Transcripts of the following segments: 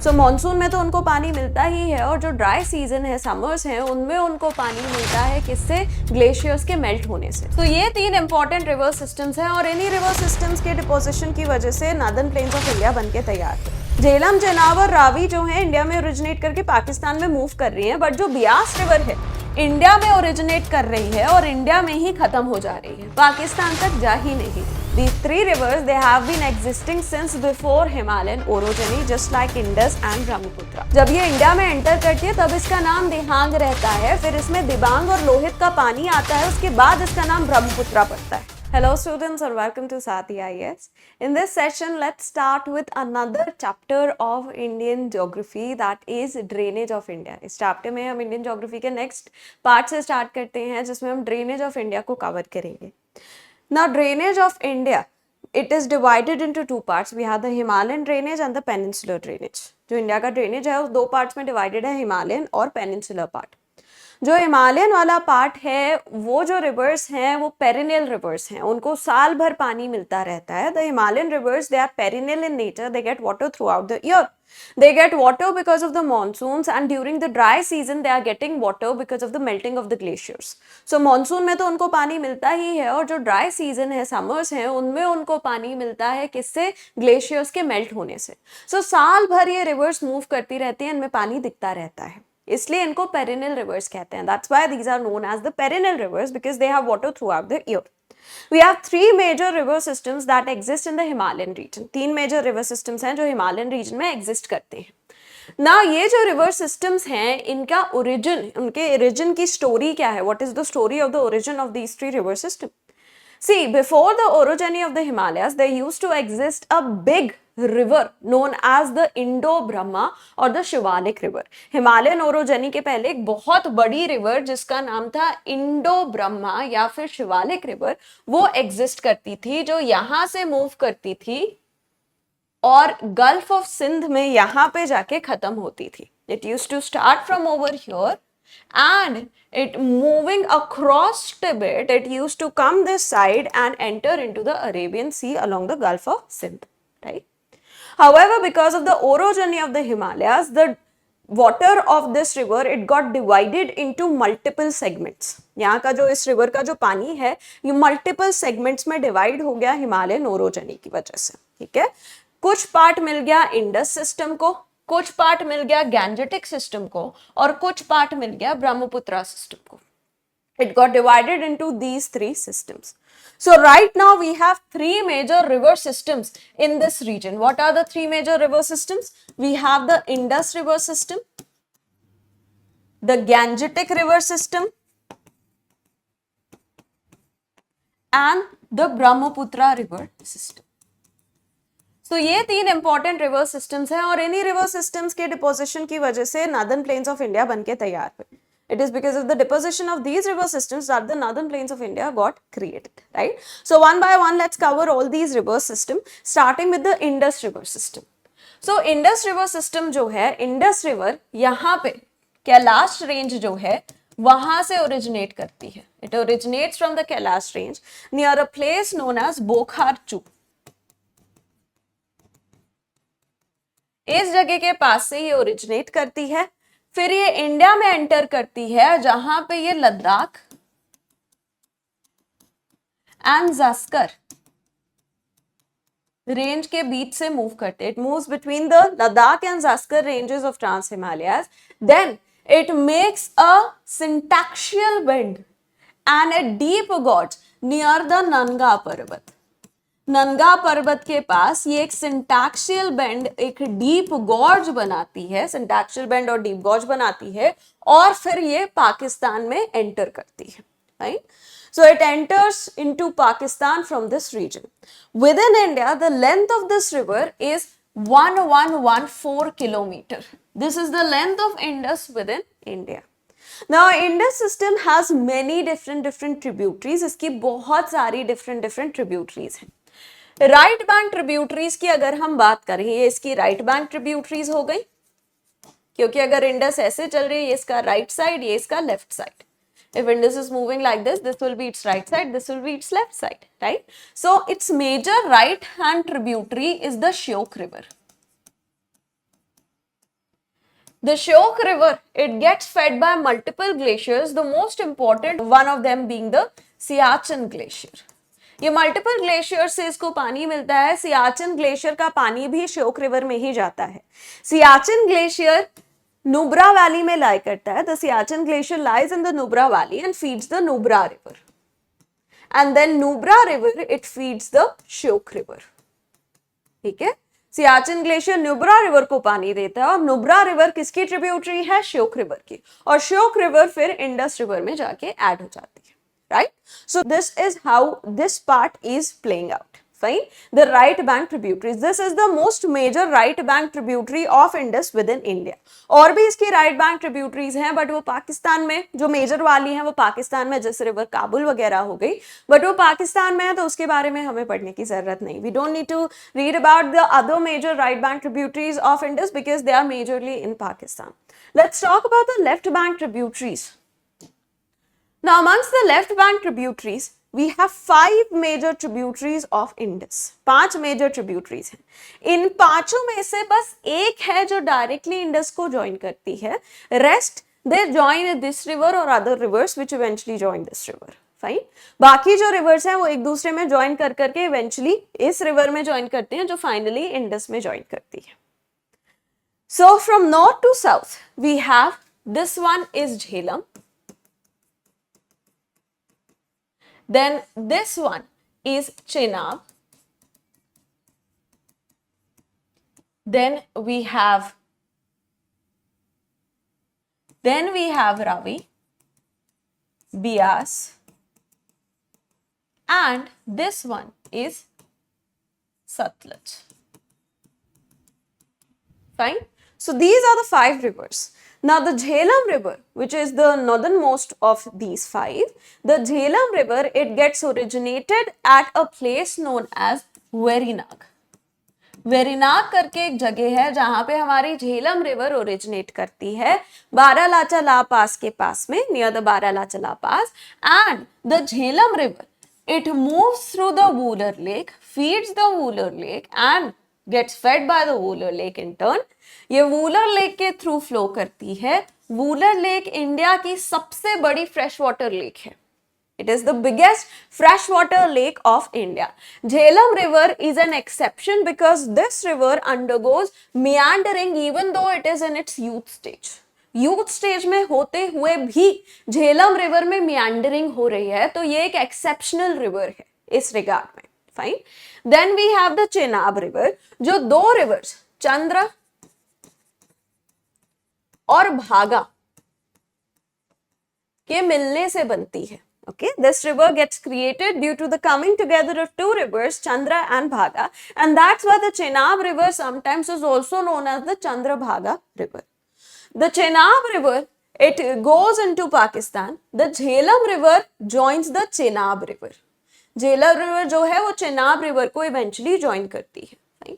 सो monsoon में तो उनको पानी मिलता ही है, और जो ड्राई सीजन है, समर्स हैं, उनमें उनको पानी मिलता है किससे? ग्लेशियर्स के मेल्ट होने से। तो ये 3 इंपॉर्टेंट रिवर सिस्टम्स हैं, और इन्हीं रिवर सिस्टम्स के डिपोजिशन की वजह से नॉर्दर्न प्लेन्स ऑफ इंडिया बन के तैयार है। झेलम, चेनाब और रावी जो है इंडिया में ओरिजिनेट करके पाकिस्तान में मूव कर रही है, बट जो ब्यास रिवर है इंडिया में ओरिजिनेट कर रही है और इंडिया में ही खत्म हो जा रही है, पाकिस्तान तक जा ही नहीं। These 3 rivers, they have been existing since before Himalayan orogeny, just like Indus and Brahmaputra. जब ये इंडिया में एंटर करती है तब इसका नाम दिहांग रहता है, फिर इसमें दिबांग और लोहित का पानी आता है, उसके बाद इसका नाम ब्रह्मपुत्रा पड़ता है। Hello students and welcome to Sati IAS. In this session, let's start with another chapter of Indian geography, that is drainage of India. इस chapter में हम Indian geography के next part से start करते हैं, जिसमें हम drainage of India को cover करेंगे। Now, drainage of India, it is divided into 2 parts. We have the Himalayan drainage and the peninsular drainage. जो इंडिया का drainage है उस 2 parts में divided है, Himalayan और peninsular part. जो हिमालयन वाला पार्ट है, वो जो रिवर्स हैं वो पेरिनियल रिवर्स हैं, उनको साल भर पानी मिलता रहता है। The Himalayan rivers, they are perennial in nature, they get water throughout the year. They get water because of the monsoons, and during the dry season they are getting water because of the melting of the glaciers. So monsoon में तो उनको पानी मिलता ही है, और जो dry season है, summers हैं, उनमें उनको पानी मिलता है किससे? ग्लेशियर्स के मेल्ट होने से। So साल भर ये रिवर्स मूव करती रहती हैं, इनमें पानी दिखता रहता है, इसलिए इनको पेरिनियल रिवर्स कहते हैं। That's why these are known as the perennial rivers, because they have water throughout the year. We have 3 major river systems that exist in the Himalayan region. 3 major river systems हैं जो Himalayan reason में exist करते हैं ना। ये जो river systems हैं, इनका ओरिजिन, उनके ओरिजिन की स्टोरी क्या है? What is the story of the origin of these 3 river systems? See, before the orogeny of the Himalayas, there used to exist a big river known as the Indo-Brahma और the Shivalik river. Himalayan orogeny के पहले एक बहुत बड़ी river जिसका नाम था Indo Brahma या फिर शिवालिक रिवर, वो एग्जिस्ट करती थी, जो यहां से मूव करती थी और गल्फ ऑफ सिंध में यहां पे जाके खत्म होती थी। It used to start from over here and it moving across Tibet, it used to come this side and enter into the Arabian Sea along the Gulf of Sindh, right? However, because of the orogeny of the Himalayas, the water of this river, it got divided into multiple segments. यहाँ का जो इस river का जो पानी है, ये multiple segments में divide हो गया हिमालयन orogeny की वजह से, ठीक है? कुछ पार्ट मिल गया इंडस सिस्टम को, कुछ पार्ट मिल गया गैंजेटिक सिस्टम को, और कुछ पार्ट मिल गया ब्रह्मपुत्रा सिस्टम को. It got divided into these 3 systems. So right now we have 3 major river systems in this region. What are the 3 major river systems? We have the Indus river system, the Gangetic river system, and the Brahmaputra river system. तो ये 3 important river systems हैं, और इन्हीं river systems के deposition की वजह से northern plains of India बनके तैयार हुए. It is because of the deposition of these river systems that the northern plains of India got created, right? So one by one, let's cover all these river systems, starting with the Indus river system. So Indus river system जो है, Indus river यहाँ पे Kailash range जो है वहां से originate करती है. It originates from the Kailash range near a place known as Bokharchu. इस जगह के पास से ये ओरिजिनेट करती है, फिर ये इंडिया में एंटर करती है, जहां पे ये लद्दाख एंड ज़ास्कर रेंज के बीच से मूव करते हैं. It moves between the Ladakh and Zaskar ranges of trans Himalayas. Then it makes a syntaxial bend and a deep gorge near the Nanga Parbat. Nanga Parbat के पास ये एक सिंटैक्शियल बेंड, एक डीप गॉर्ज बनाती है, सिंटैक्शियल बेंड और डीप गॉर्ज बनाती है, और फिर ये पाकिस्तान में एंटर करती है, right? So it enters into Pakistan from this region. Within India, the length of this river is 1114 kilometer. This is the length of Indus within India. Now Indus system has many different tributaries. इसकी बहुत सारी different tributaries हैं. Right bank tributaries की अगर हम बात करें, ये इसकी राइट बैंक ट्रिब्यूटरीज हो गई, क्योंकि अगर इंडस ऐसे चल रही है, ये इसका राइट साइड, ये इसका left side. If Indus is moving like this will be its right side, this will be its left side, right? So its major right hand tributary is the Shyok river. The Shyok River, it gets fed by multiple glaciers, the most important one of them being the Siachen Glacier. ये multiple glacier से इसको पानी मिलता है। Siachen glacier का पानी भी Shyok river में ही जाता है। सियाचिन ग्लेशियर नुब्रा वैली में लाई करता है। The Siachen glacier lies in the Nubra valley and feeds the Nubra river, and then Nubra river it feeds the Shyok river. ठीक है, सियाचिन ग्लेशियर नुब्रा रिवर को पानी देता है और नुब्रा रिवर किसकी ट्रिब्यूटरी है? श्योक रिवर की, और श्योक रिवर फिर इंडस रिवर में जाके ऐड हो जाती है। Right? So this is how this part is playing out. Fine. The right bank tributaries. This is the most major right bank tributary of Indus within India. और भी इसकी right bank tributaries हैं, but वो पाकिस्तान में जो major वाली हैं वो पाकिस्तान में, जैसे रिवर काबुल वगैरह हो गई, but वो पाकिस्तान में है तो उसके बारे में हमें पढ़ने की जरूरत नहीं. We don't need to read about the other major right bank tributaries of Indus because they are majorly in Pakistan. Let's talk about the left bank tributaries. Now, amongst the left bank tributaries, we have 5 major tributaries of Indus. 5 major tributaries हैं. इन पांचों में से बस एक है जो directly Indus को join करती है. Rest they join this river or other rivers which eventually join this river. Fine. बाकी जो रिवर्स हैं वो एक दूसरे में ज्वाइन कर करके इवेंचुअली इस रिवर में ज्वाइन करते हैं जो फाइनली इंडस में ज्वाइन करती है. So from north to south we have this one is Jhelum. Then this one is Chenab. Then we have Ravi, Beas, and this one is Satluj. Fine. So these are the 5 rivers. Now the Jhelum River, which is the northernmost of these 5, the Jhelum River, it gets originated at a place known as Verinag. Verinag करके एक जगह है जहां पे हमारी Jhelum river originate करती है, बारालाचा ला पास के पास में, near the Baralacha La pass, and the Jhelum river it moves through the Wular lake, feeds the Wular lake and gets fed by the Wooler Lake in turn. ये वूलर लेक के थ्रू फ्लो करती है. वूलर लेक इंडिया की सबसे बड़ी फ्रेश वाटर लेक है. It is the biggest freshwater lake of India. Jhelum River is an exception because this river undergoes meandering even though it is in its youth stage. Youth stage में होते हुए भी Jhelum river में meandering हो रही है, तो ये एक एक्सेप्शनल रिवर है इस रिगार्ड में. Fine. Then we have the Chenab River, जो 2 rivers चंद्र और भागा के मिलने से बनती है. Okay, this river gets created due to the coming together of 2 rivers, Chandra and Bhaga, and that's why the Chenab River sometimes is also known as the Chandra-Bhaga River. The Chenab River, it goes into Pakistan. The Jhelum River joins the Chenab River. Jhelum river जो है वो Chenab river को eventually join करती है.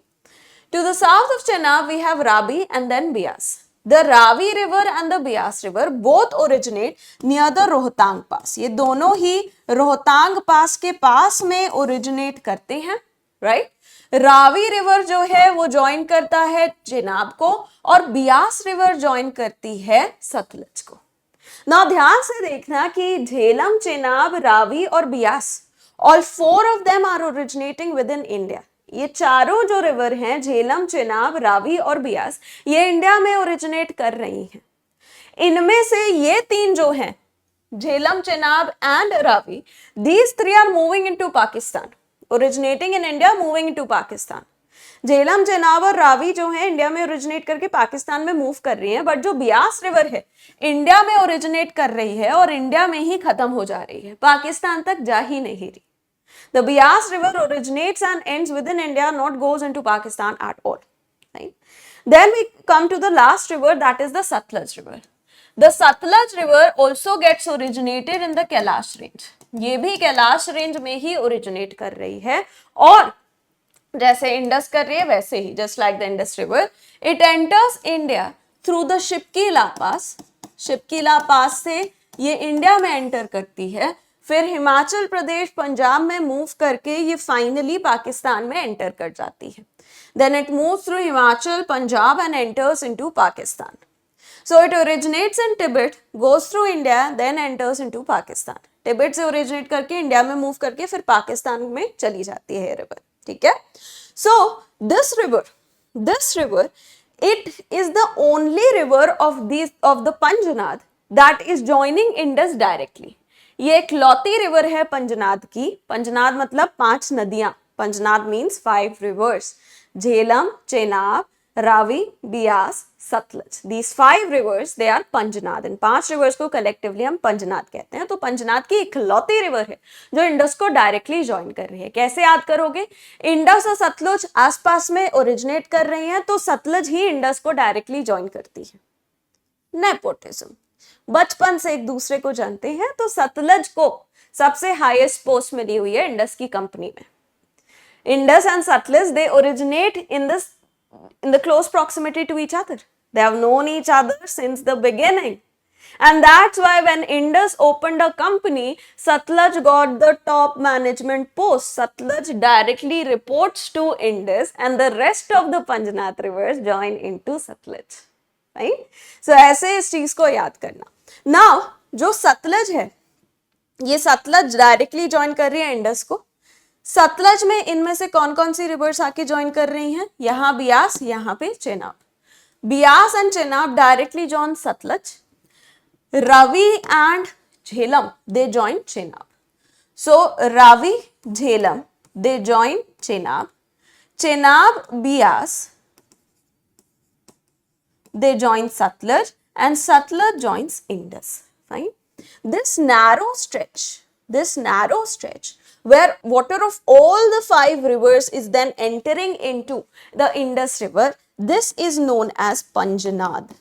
To the south of Chenab we have Ravi and then Beas. The Ravi river and the Beas river both originate near the Rohtang pass. ये दोनों ही रोहतांग पास के पास में ओरिजिनेट करते हैं. राइट. रावी रिवर जो है वो ज्वाइन करता है चेनाब को और बियास रिवर ज्वाइन करती है सतलज को. ना ध्यान से देखना कि झेलम, चेनाब, रावी और Beas, all 4 of them are originating within India. ये चारों जो रिवर हैं, झेलम, चेनाब, रावी और बियास, ये इंडिया में ओरिजिनेट कर रही हैं. इनमें से ये 3 जो हैं, Jhelum, Chenab and Ravi, these 3 are moving into Pakistan, originating in India, moving into Pakistan. Jhelum, Chenab और रावी जो है इंडिया में ओरिजिनेट करके पाकिस्तान में मूव कर रही है, बट जो बियास रिवर है इंडिया में ओरिजिनेट कर रही है और इंडिया में ही खत्म हो जा रही है, पाकिस्तान तक जा ही नहीं रही. The Bias River originates and ends within India, not goes into Pakistan at all. Right? Then we come to the last river, that is the Satluj River. The Satluj River also gets originated in the Kailash Range. ये भी Kailash range में ही originate कर रही है और जैसे Indus कर रही है वैसे ही, just like the Indus river, it enters India through the Shipkila pass. Shipkila pass से ये इंडिया में एंटर करती है, फिर हिमाचल प्रदेश, पंजाब में मूव करके ये फाइनली पाकिस्तान में एंटर कर जाती है. Then it moves through Himachal, Punjab and enters into Pakistan. So it originates in Tibet, goes through India, then enters into Pakistan. Tibet से ओरिजिनेट करके इंडिया में मूव करके फिर पाकिस्तान में चली जाती है ये रिवर, ठीक है. So this river it is the only river of the Panjnad that is joining Indus directly. ये एक लौती रिवर है पंजनाद की. पंजनाद मतलब 5 नदियां. Panjnad means 5 rivers. Jhelum, Chenab, Ravi, Beas, Sutlej. These 5 rivers they are Panjnad. इन 5 rivers को कलेक्टिवली हम पंजनाद कहते हैं. तो पंजनाद की इकलौती रिवर है जो इंडस को डायरेक्टली ज्वाइन कर रही है. कैसे याद करोगे? इंडस और सतलज आसपास में ओरिजिनेट कर रही हैं, तो सतलज ही इंडस को डायरेक्टली ज्वाइन करती है. नेपोटिज्म. बचपन से एक दूसरे को जानते हैं, तो सतलज को सबसे हाईएस्ट पोस्ट मिली हुई है इंडस की कंपनी में. Indus and Sutlej they originate in the close proximity to each other. They have known each other since the beginning. And that's why when Indus opened a company, Satluj got the top management post. Satluj directly reports to Indus and the rest of the Panjnath rivers join into Satluj. Right? So ऐसे इस चीज को याद करना. Now, जो सतलज है, ये Sutlej directly join कर रही है इंडस को. सतलज में इनमें से कौन कौन सी रिवर्स आके ज्वाइन कर रही हैं? यहाँ बियास, यहाँ पे Chenab. Beas and Chenab directly join Sutlej. Ravi and Jhelum they join Chenab. So Ravi, Jhelum they join Chenab. Chenab, Beas they join Satluj and Satluj joins Indus. Fine. This narrow stretch where water of all the 5 rivers is then entering into the Indus river, this is known as Panjnad.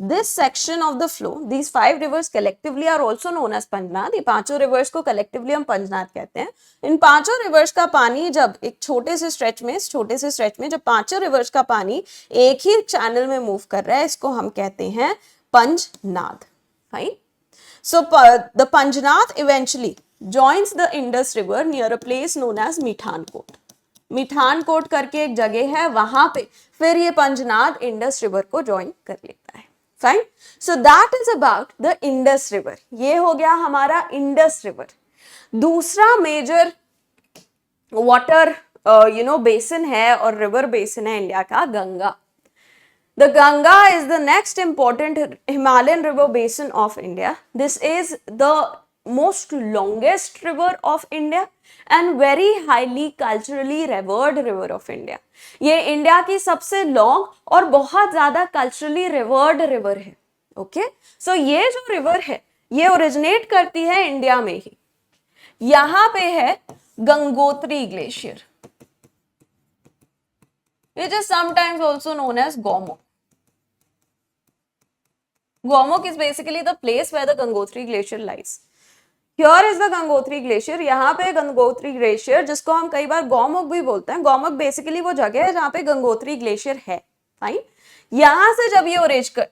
This section of the flow, these 5 rivers collectively are also known as Panjnad. ये पांचों rivers को collectively हम पंजनाद कहते हैं. इन पांचों rivers का पानी जब एक छोटे से stretch में जब पांचों rivers का पानी एक ही channel में move कर रहा है, इसको हम कहते हैं पंजनाद. Fine. So the Panjnath eventually joins the Indus river near a place known as Mithankot. Mithankot करके एक जगह है, वहां पे फिर ये पंजनाद इंडस रिवर को ज्वाइन कर लेता है. Fine. So that is about the Indus river. ये हो गया हमारा इंडस रिवर. दूसरा मेजर वाटर बेसिन है और रिवर बेसिन है इंडिया का Ganga. The Ganga is the next important Himalayan river basin of India. This is the most longest river of India and very highly culturally revered river of India. ये India की सबसे long और बहुत ज्यादा culturally revered river है. Okay, सो ये जो river है ये ओरिजिनेट करती है इंडिया में ही. यहां पे है Gangotri glacier, which is sometimes also known as Gomukh. Gomukh is basically the place where the Gangotri glacier lies. Here is the Gangotri glacier. यहाँ पे गंगोत्री ग्लेशियर, जिसको हम कई बार गौमुख भी बोलते हैं. गौमुख बेसिकली वो जगह है जहाँ पे गंगोत्री ग्लेशियर है. फाइन. यहाँ से जब ये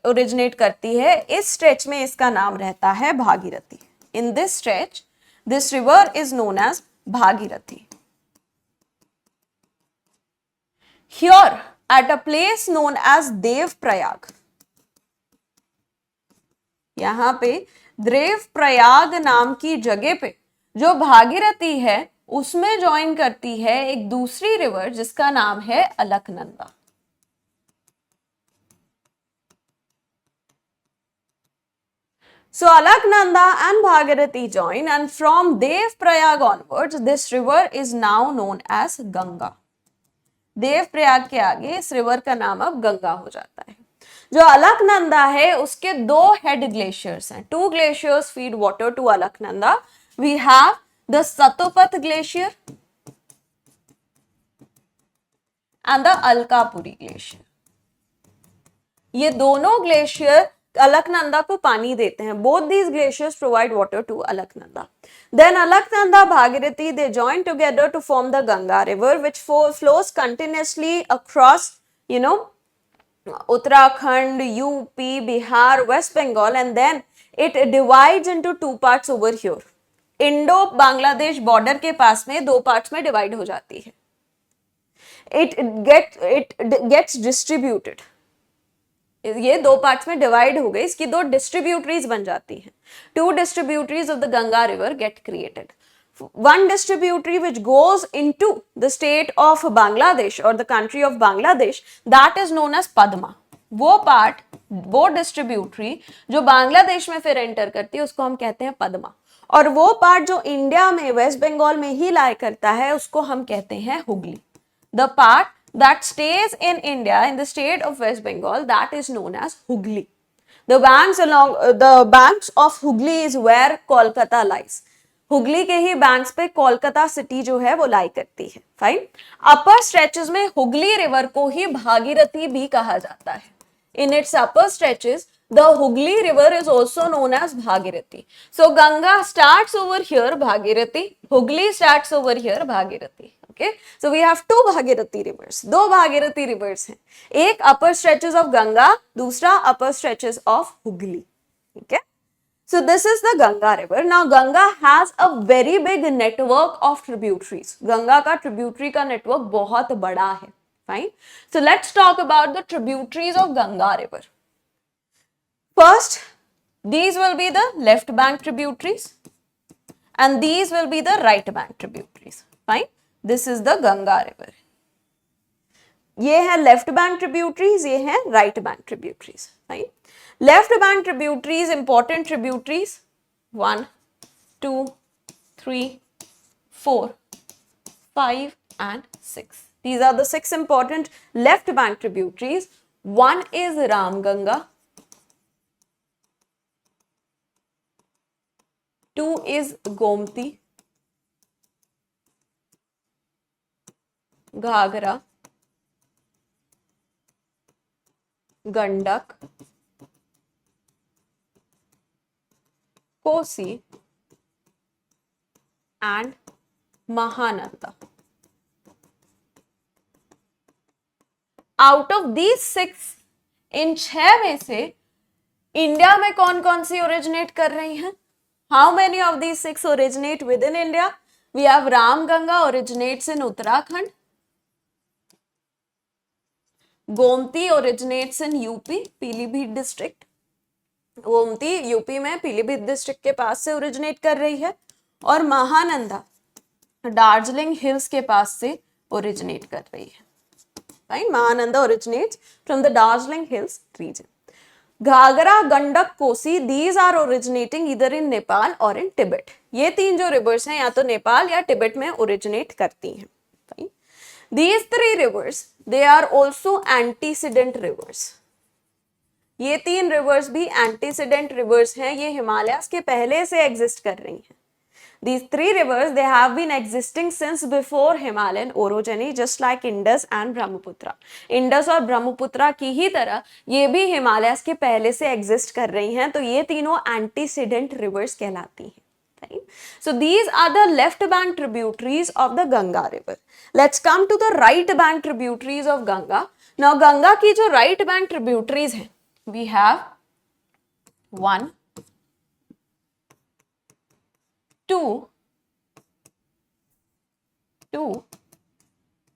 ओरिजिनेट करती है, इस स्ट्रेच में इसका नाम रहता है Bhagirathi. In this stretch this river is known as Bhagirathi. Here at a place known as Dev Prayag, यहाँ पे देव प्रयाग नाम की जगह पे जो भागीरथी है उसमें ज्वाइन करती है एक दूसरी रिवर जिसका नाम है Alaknanda. So Alaknanda and Bhagirathi join, and from Dev Prayag onwards this river is now known as Ganga. Dev Prayag के आगे इस रिवर का नाम अब गंगा हो जाता है. जो अलकनंदा है उसके 2 हेड ग्लेशियर्स हैं. 2 glaciers feed water to Alaknanda. We have the Satopanth glacier and the Alkapuri glacier. ये दोनों ग्लेशियर अलकनंदा को पानी देते हैं. Both these glaciers provide water to Alaknanda. Then Alaknanda, Bhagirathi, they join together to form the Ganga river, which flows continuously across, Uttarakhand, UP, Bihar, West Bengal, and then it divides into 2 parts over here. Indo-Bangladesh border के पास में 2 parts में divide हो जाती है. It gets distributed. ये दो parts में डिवाइड हो गई, इसकी दो डिस्ट्रीब्यूटरीज बन जाती हैं. Two distributaries of the Ganga river get created. One distributary which goes into the state of Bangladesh or the country of Bangladesh, that is known as Padma. वो पार्ट, वो डिस्ट्रीब्यूटरी जो बांग्लादेश में फिर एंटर करती है उसको हम कहते हैं पद्मा. और वो पार्ट जो इंडिया में वेस्ट बंगाल में ही लाई करता है उसको हम कहते हैं Hooghly. The part that stays in India in the state of West Bengal, that is known as Hooghly. The banks of Hooghly is where Kolkata lies. Hooghly के ही बैंक्स पे कोलकाता सिटी जो है वो लाई करती है. फाइन. अपर स्ट्रेचेस में हुगली रिवर को ही भागीरथी भी कहा जाता है. In its upper stretches the Hooghly river is also known as Bhagirathi. So Ganga starts over here Bhagirathi, Hooghly starts over here Bhagirathi. Okay, so we have two Bhagirathi rivers. दो भागीरथी रिवर्स हैं. एक अपर स्ट्रेचेस ऑफ गंगा, दूसरा अपर स्ट्रेचेस ऑफ हुगली. ठीक है. So this is the Ganga river. Now Ganga has a very big network of tributaries. Ganga का tributary का network बहुत बड़ा है. Fine. So let's talk about the tributaries of Ganga river. First, these will be the left bank tributaries and these will be the right bank tributaries. Fine. This is the Ganga river. ये है left bank tributaries, ये है right bank tributaries. Fine. Left bank tributaries, important tributaries 1, 2, 3, 4, 5 and 6. These are the 6 important left bank tributaries. One is Ramganga, 2 is Gomti, Ghaghara, Gandak, Kosi and Mahananda. Out of these 6, इन 6 में से India में कौन कौन सी ओरिजिनेट कर रही हैं? How many of these 6 originate within India? We have Ramganga originates in Uttarakhand, Gomti originates in UP, Pilibhit district. Gomti UP में पीलीभीत डिस्ट्रिक्ट के पास से ओरिजिनेट कर रही है. और महानंदा दार्जिलिंग हिल्स के पास से ओरिजिनेट कर रही है. Right. Mahananda originates from the Darjeeling Hills region. Ghaghara, Gandak, Kosi, these are originating either in Nepal और in तिब्बत. ये 3 जो रिवर्स हैं या तो नेपाल या तिब्बत में ओरिजिनेट करती हैं. These 3 rivers, they are also antecedent rivers. ये 3 rivers भी antecedent rivers हैं. ये हिमालयस के पहले से एग्जिस्ट कर रही हैं. These 3 rivers, they have been existing since before Himalayan orogeny, just like Indus and Brahmaputra. Indus और ब्रह्मपुत्र की ही तरह ये भी हिमालयस के पहले से एग्जिस्ट कर रही हैं. तो ये तीनों antecedent rivers कहलाती हैं. So these are the left bank tributaries of the Ganga river. Let's come to the right bank tributaries of Ganga. Now Ganga की जो right bank tributaries हैं, we have 1, 2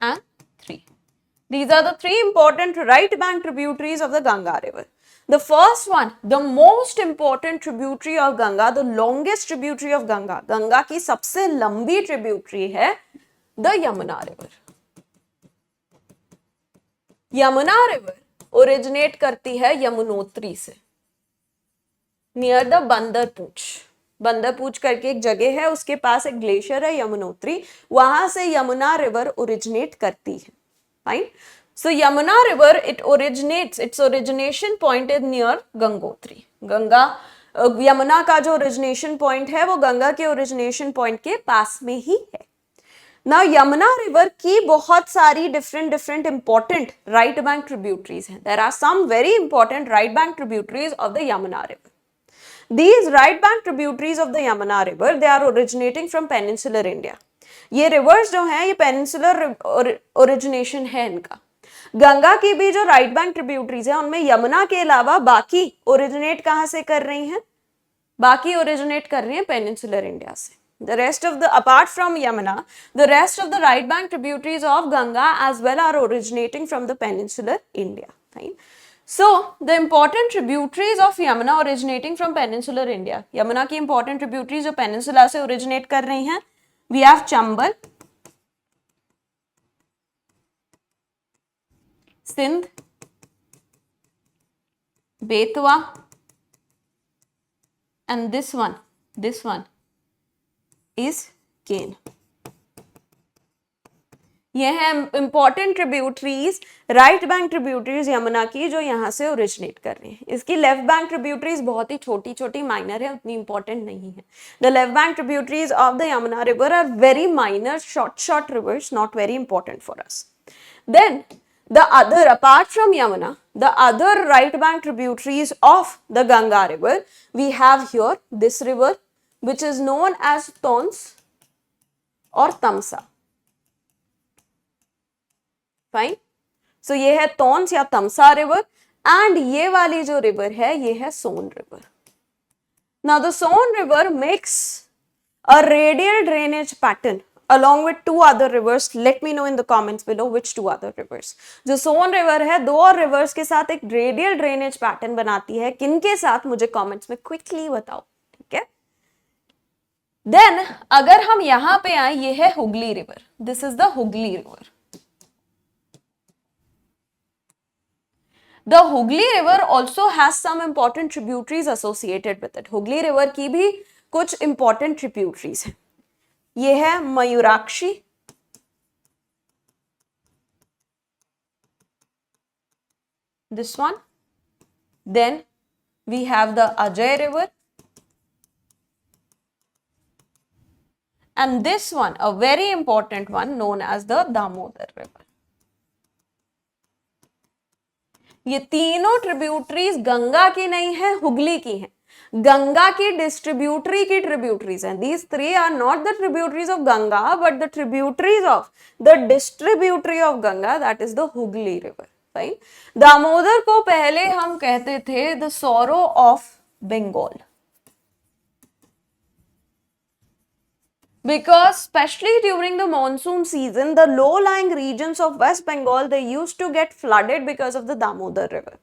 and 3. These are the 3 important right bank tributaries of the Ganga river. The first one, the most important tributary of Ganga, the longest tributary of Ganga, Ganga की सबसे लंबी tributary है the Yamuna river. Yamuna river originate करती है यमुनोत्री से, near the Bandarpunch. Bandarpunch करके एक जगह है, उसके पास एक ग्लेशियर है यमुनोत्री, वहां से यमुना रिवर ओरिजिनेट करती है. Fine. So Yamuna river, it originates, its origination point is near Gangotri. Ganga Yamuna का जो ओरिजिनेशन पॉइंट है वो गंगा के ओरिजिनेशन पॉइंट के पास में ही है. Now यमुना रिवर की बहुत सारी different important right bank tributaries हैं. There are some very important right bank tributaries of the Yamuna river. These right bank tributaries of the Yamuna river, they are originating from peninsular India. ये rivers जो हैं ये peninsular origination है इनका. गंगा की भी जो राइट बैंक ट्रिब्यूटरीज है उनमें यमुना के अलावा बाकी ओरिजिनेट कहां से कर रही हैं? बाकी ओरिजिनेट कर रही हैं पेनिनसुलर इंडिया से. The rest of the, apart from Yamuna, the rest of the right bank tributaries of Ganga as well are originating from the peninsular India. Fine. So the important tributaries of Yamuna originating from peninsular India, Yamuna की important tributaries जो peninsula से originate कर रही हैं, we have Chambal, Sindh, Betwa, and this one is Ken. ये है important tributaries, right bank tributaries Yamuna की जो यहाँ से ओरिजिनेट कर रही हैं. इसकी लेफ्ट बैंक ट्रिब्यूटरीज बहुत ही छोटी छोटी माइनर है, उतनी इंपॉर्टेंट नहीं है. The left bank tributaries of the Yamuna river are very minor, short rivers, not very important for us. Then the other, apart from Yamuna, the other right bank tributaries of the Ganga river, we have here this river which is known as Tons or Tamsa. Fine. So ये है Tons या Tamsa river, and ये वाली जो river है ये है Son river. Now the Son river makes a radial drainage pattern along with two other rivers. Let me know in the comments below which two other rivers. जो सोन river है दो और रिवर्स के साथ एक रेडियल ड्रेनेज पैटर्न बनाती है, किनके साथ मुझे कमेंट्स में क्विकली बताओ, ठीक है. देन अगर हम यहां पे आए, ये है Hooghly river, this is the Hooghly river. The Hooghly river also has some important tributaries associated with it. Hooghly river की भी कुछ इंपॉर्टेंट ट्रिब्यूटरीज है. ये है Mayurakshi, this one, then we have the Ajay river, and this one, a very important one known as the Damodar river. ये तीनों tributaries Ganga की नहीं है, हुगली की है. गंगा की डिस्ट्रीब्यूटरी की ट्रिब्यूटरीज हैं. These three are not the tributaries of Ganga, but the tributaries of the distributary of Ganga, that is the Hooghly river. Fine. Damodar को पहले हम कहते थे the sorrow of Bengal, because especially during the monsoon season, the low-lying regions of West Bengal, they used to get flooded because of the Damodar river.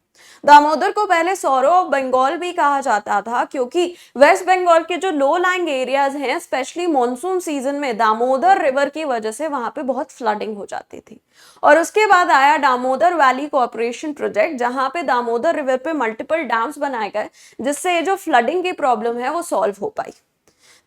Damodar को पहले sorrow of Bengal भी कहा जाता था, क्योंकि वेस्ट बंगाल के जो लो लाइंग एरियाज हैं, स्पेशली मॉनसून सीजन में दामोदर रिवर की वजह से वहां पे बहुत फ्लडिंग हो जाती थी. और उसके बाद आया दामोदर वैली कोऑपरेशन प्रोजेक्ट, जहां पे दामोदर रिवर पे मल्टीपल डैम्स बनाए गए, जिससे ये जो फ्लडिंग की प्रॉब्लम है वो सॉल्व हो पाई.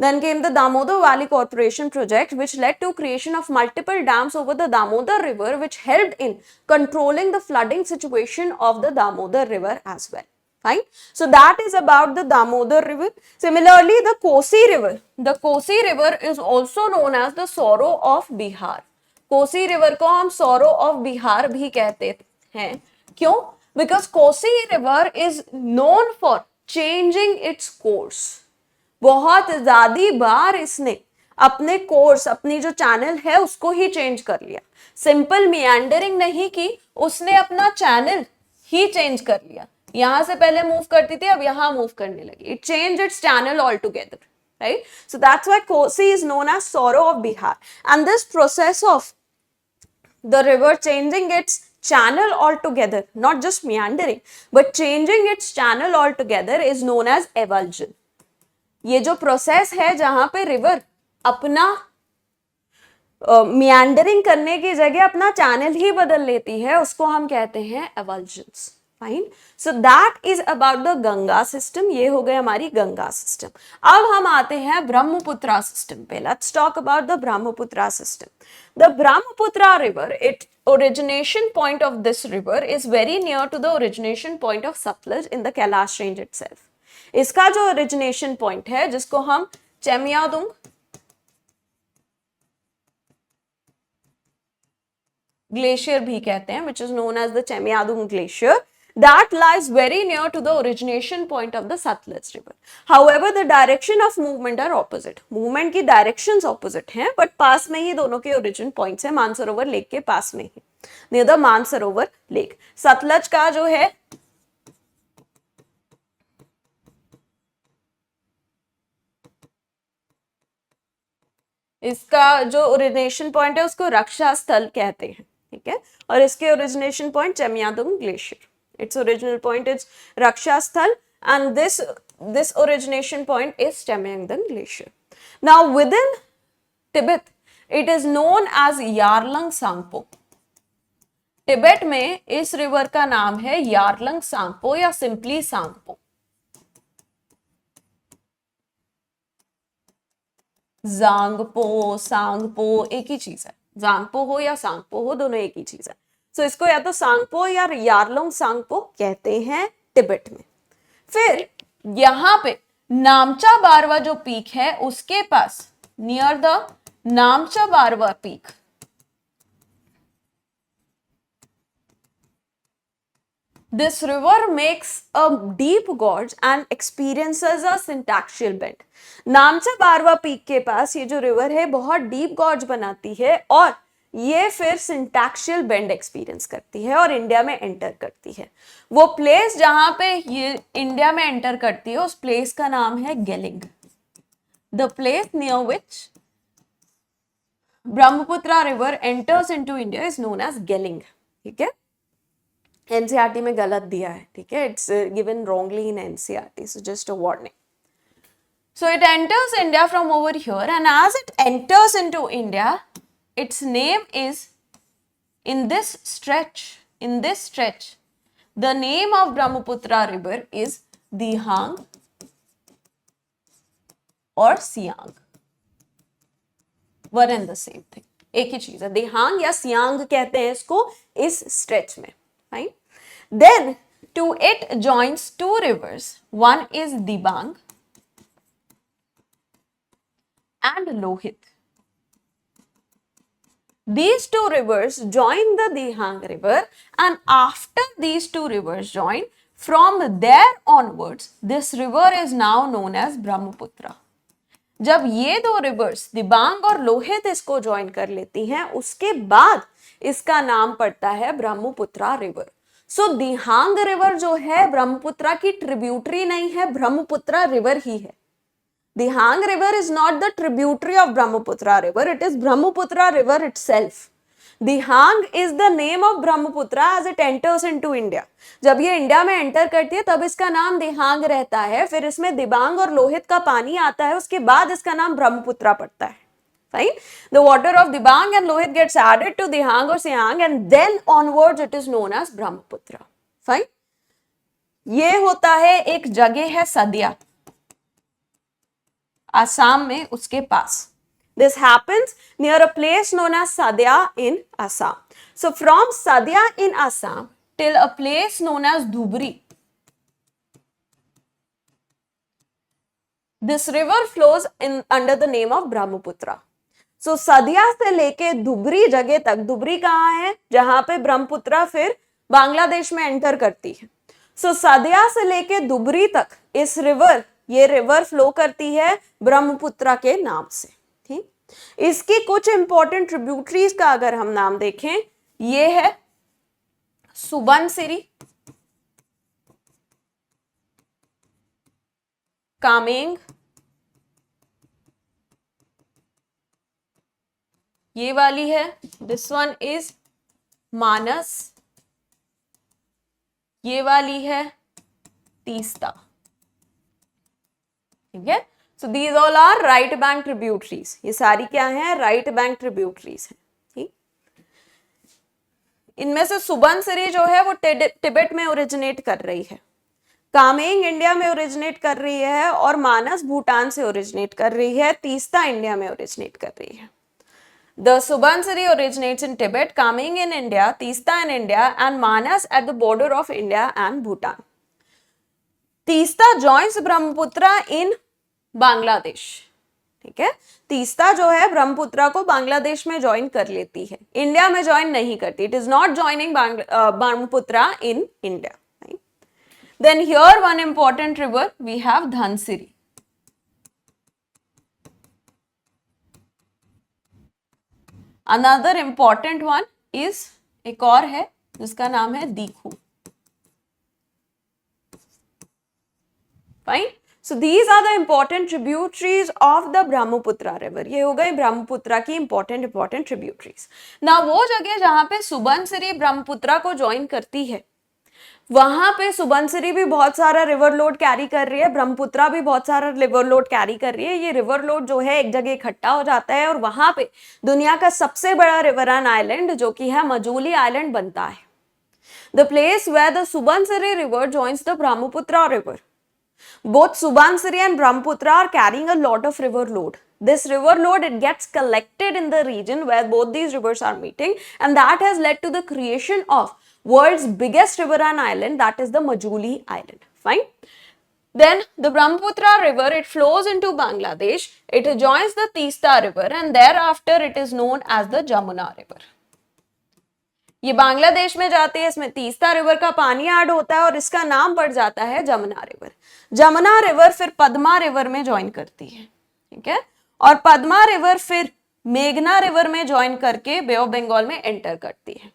Then came the Damodar Valley Corporation project, which led to creation of multiple dams over the Damodar river, which helped in controlling the flooding situation of the Damodar river as well. Fine. So that is about the Damodar river. Similarly, the Kosi river. The Kosi river is also known as the sorrow of Bihar. Kosi river को हम sorrow of Bihar भी कहते हैं. क्यों? Because Kosi river is known for changing its course. बहुत ज्यादा बार इसने अपने कोर्स, अपनी जो चैनल है उसको ही चेंज कर लिया. सिंपल मियांडरिंग नहीं की, उसने अपना चैनल ही चेंज कर लिया. यहां से पहले मूव करती थी, अब यहां मूव करने लगी. It change its channel altogether, right. So that's why Kosi is known as sorrow of Bihar. And this process of the river changing its channel altogether, not just meandering, but changing its channel altogether is known as evulsion. ये जो process है जहां पे river अपना meandering करने की जगह अपना चैनल ही बदल लेती है, उसको हम कहते हैं avalanches. Fine. So that is about the Ganga system. ये हो गए हमारी गंगा सिस्टम. अब हम आते हैं ब्रह्मपुत्रा सिस्टम पे. Let's talk about the Brahmaputra system. The Brahmaputra river, it origination point of this river is very near to the origination point of Satluj in the Kailash range itself. इसका जो ओरिजिनेशन पॉइंट है, जिसको हम चेमियादुंग ग्लेशियर भी कहते हैं, which is known as the Chemiadung glacier, that lies very near to the origination point of the Satluj river. However, the direction of movement are opposite. Movement की directions opposite हैं, but पास में ही दोनों के origin points हैं, Mansarovar lake के पास में ही, near the Mansarovar lake. Sutlej का जो है इसका जो ओरिजिनेशन पॉइंट है उसको रक्षा स्थल कहते हैं, ठीक है. और इसके origination point Chemayungdung glacier. Its original point is Raksha Sthal, and this origination point is Temyangdang Glacier. Now within Tibet, it is known as Yarlung Sangpo. Tibet में इस रिवर का नाम है यारलंग सांगपो या सिंपली सांगपो। जांगपो, सांगपो एक ही चीज है, जांगपो हो या सांगपो हो दोनों एक ही चीज है। सो इसको या तो सांगपो या यारलंग सांगपो कहते हैं तिब्बत में। फिर यहां पे नामचा बारवा जो पीक है उसके पास near the Namcha Barwa peak this river makes a deep gorge and experiences a syntactial bend. Namcha Barwa peak के पास ये जो रिवर है बहुत डीप गॉर्ज बनाती है और ये फिर सिंटैक्शियल बेंड एक्सपीरियंस करती है और इंडिया में एंटर करती है। वो प्लेस जहां पे ये इंडिया में एंटर करती है उस प्लेस का नाम है Gelling. The place near which Brahmaputra river enters into India is known as Gelling. ठीक है, एनसीईआरटी में गलत दिया है, ठीक है, it's given wrongly in NCERT, so just a warning. So it enters India from over here, and as it enters into India, its name is in this stretch, the name of Brahmaputra river is Dihang or Siang. One and the same thing, एक ही चीज है, दिहांग या सियांग कहते हैं इसको इस stretch में। Fine. Then to it joins two rivers. One is Dibang and Lohit. These two rivers join the Dihang river, and after these two rivers join, from there onwards, this river is now known as Brahmaputra. जब ये दो reverse Dibang और लोहित इसको join कर लेती हैं उसके बाद इसका नाम पड़ता है ब्रह्मपुत्रा रिवर। सो दिहांग रिवर जो है ब्रह्मपुत्रा की ट्रिब्यूटरी नहीं है, ब्रह्मपुत्रा रिवर ही है। Dihang river is not the tributary of Brahmaputra river, it is Brahmaputra river itself. Dihang is the name of Brahmaputra as it enters into India. जब ये इंडिया में एंटर करती है तब इसका नाम दिहांग रहता है, फिर इसमें दिबांग और लोहित का पानी आता है, उसके बाद इसका नाम ब्रह्मपुत्रा पड़ता है। Fine. The water of Dibang and Lohit gets added to Dihang or Siang, and then onwards it is known as Brahmaputra. Fine. ये होता है, एक जगह है सदिया असम में, उसके पास। This happens near a place known as Sadia in Assam. So from Sadia in Assam till a place known as Dhubri, this river flows in under the name of Brahmaputra. So सदिया से लेके धुबरी जगह तक, धुबरी कहाँ है जहां पे ब्रह्मपुत्रा फिर बांग्लादेश में एंटर करती है। सो सदिया से लेके धुबरी तक ये रिवर फ्लो करती है ब्रह्मपुत्रा के नाम से। ठीक, इसकी कुछ इंपॉर्टेंट ट्रिब्यूटरीज का अगर हम नाम देखें, ये है सुबनसिरी, कामेंग, ये वाली है, दिस वन इज मानस, ये वाली है तीस्ता। ठीक है, so these all are right bank tributaries. ये सारी क्या है, राइट बैंक ट्रिब्यूटरीज है। ठीक, इनमें से सुबनसिरी जो है वो तिब्बत में ओरिजिनेट कर रही है, कामेंग इंडिया में ओरिजिनेट कर रही है और मानस भूटान से ओरिजिनेट कर रही है, तीस्ता इंडिया में ओरिजिनेट कर रही है। The Subansiri originates in Tibet, Kameng in India, Teesta in India, and Manas at the border of India and Bhutan. Teesta joins Brahmaputra in Bangladesh. ठीक है, तीस्ता जो है ब्रह्मपुत्रा को बांग्लादेश में ज्वाइन कर लेती है, इंडिया में ज्वाइन नहीं करती। It is not joining Brahmaputra in India. Then here one important river we have Dhansiri. Another important one is, एक और है जिसका नाम है दीखू। Fine. So these are the important tributaries of the Brahmaputra river. ये हो गई ब्रह्मपुत्रा की important tributaries. ना वो जगह जहां पे सुबनसिरी ब्रह्मपुत्रा को ज्वाइन करती है, वहां पे सुबनसिरी भी बहुत सारा रिवर लोड कैरी कर रही है, ब्रह्मपुत्रा भी बहुत सारा रिवर लोड कैरी कर रही है। ये रिवर लोड जो है एक जगह इकट्ठा हो जाता है और वहां पे दुनिया का सबसे बड़ा रिवरान आइलैंड जो कि है मजूली आइलैंड बनता है। The place where the Subansiri river joins the Brahmaputra river. Both Subansiri and Brahmaputra are carrying a lot of river load. This river load, it gets collected in the region where both these rivers are meeting, and that has led to the creation of world's biggest riverine island, that is the Majuli Island. Fine. Then the Brahmaputra river, it flows into Bangladesh. It joins the Teesta river, and thereafter it is known as the Jamuna river. ये बांग्लादेश में जाती है, इसमें Teesta river का पानी add होता है और इसका नाम पड़ जाता है जमुना रिवर। जमुना रिवर फिर पद्मा रिवर में ज्वाइन करती है, ठीक है, और पद्मा रिवर फिर मेघना रिवर में ज्वाइन करके बे ऑफ बंगाल में एंटर करती है।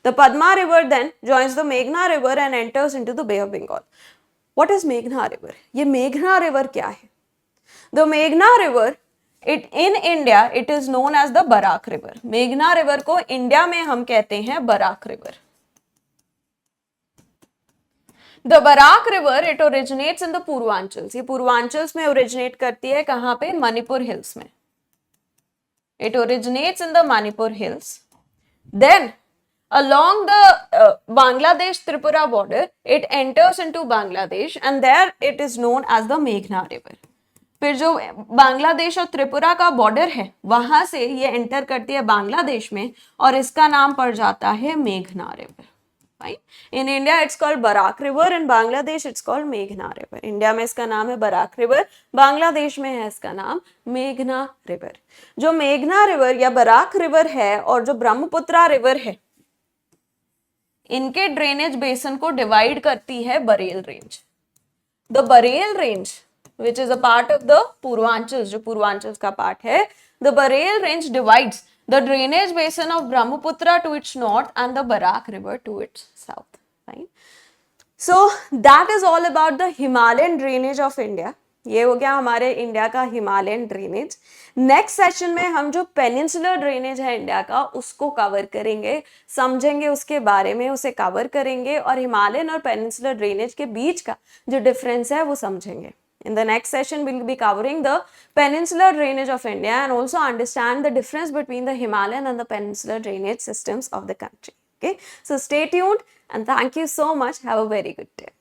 The Padma river then joins the मेघना river and enters into the Bay of Bengal. What is मेघना रिवर? ये मेघना रिवर क्या है? द मेघना river in India it is known as the Barak river. मेघना रिवर को इंडिया में हम कहते हैं Barak river. The Barak river it originates in the Purvanchal. ये पूर्वांचल में ओरिजिनेट करती है, कहां पे? मणिपुर हिल्स में। It originates in the Manipur hills. Then along the Bangladesh Tripura border it enters into Bangladesh and there it is known as the Meghna river. फिर जो बांग्लादेश और त्रिपुरा का बॉर्डर है वहां से ये एंटर करती है बांग्लादेश में और इसका नाम पड़ जाता है मेघना river. Right, in India it's called Barak river, in Bangladesh it's called मेघना रिवर। इंडिया में इसका नाम है बराक रिवर, बांग्लादेश में है इसका नाम मेघना रिवर। जो मेघना रिवर या बराक रिवर है और जो ब्रह्मपुत्रा रिवर है, इनके ड्रेनेज बेसन को डिवाइड करती है Barail range. The Barail range which is a part of the Purvanchals, जो पूर्वांचल का पार्ट है, the Bareil range divides the drainage basin of Brahmaputra to its north and the Barak river to its south. Right? So that is all about the Himalayan drainage of India. ये हो गया हमारे India का Himalayan drainage. Next session में हम जो peninsular drainage है India का उसको कवर करेंगे, समझेंगे उसके बारे में, उसे कवर करेंगे और हिमालयन और पेनिनसुलर ड्रेनेज के बीच का जो डिफरेंस है वो समझेंगे। In the next session, we'll be covering the peninsular drainage of India and also understand the difference between the Himalayan and the peninsular drainage systems of the country. Okay, so stay tuned and thank you so much. Have a very good day.